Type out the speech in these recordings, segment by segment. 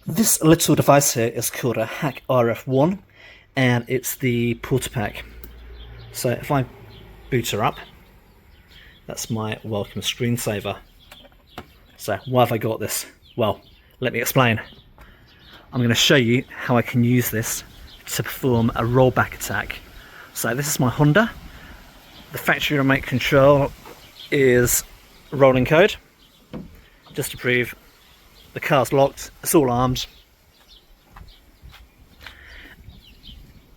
This little device here is called a HackRF One, and it's the Portapack. So if I boot her up, that's my welcome screensaver. So why have I got this? Well, let me explain. I'm going to show you how I can use this to perform a rollback attack. So this is my Honda. The factory remote control is rolling code. Just to prove the car's locked, it's all armed.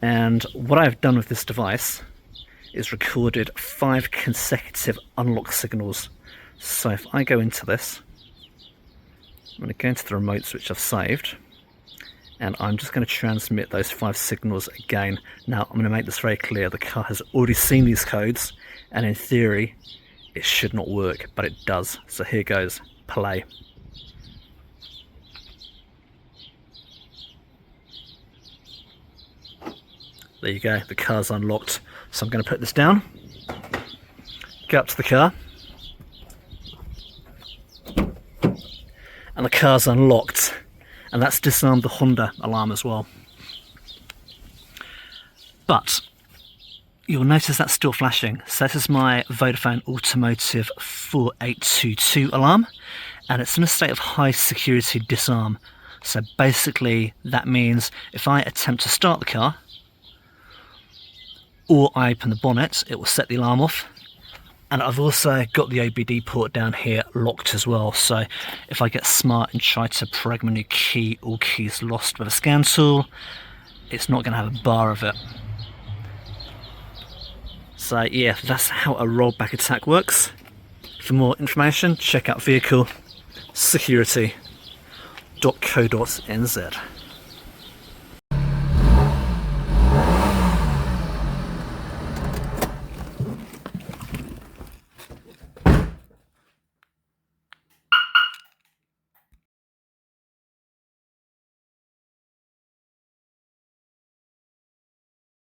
And what I've done with this device is recorded 5 consecutive unlock signals. So if I go into this, I'm going to go into the remotes which I've saved, and I'm just going to transmit those 5 signals again. Now I'm going to make this very clear, the car has already seen these codes, and in theory it should not work, but it does. So here goes, play. There you go, the car's unlocked. So I'm going to put this down, go up to the car, and the car's unlocked, and that's disarmed the Honda alarm as well. But you'll notice that's still flashing. So this is my Vodafone Automotive 4822 alarm, and it's in a state of high security disarm. So basically that means if I attempt to start the car, or I open the bonnet, it will set the alarm off. And I've also got the OBD port down here locked as well, so if I get smart and try to program a new key or keys lost with a scan tool, it's not going to have a bar of it. So yeah, that's how a rollback attack works. For more information, check out vehiclesecurity.co.nz.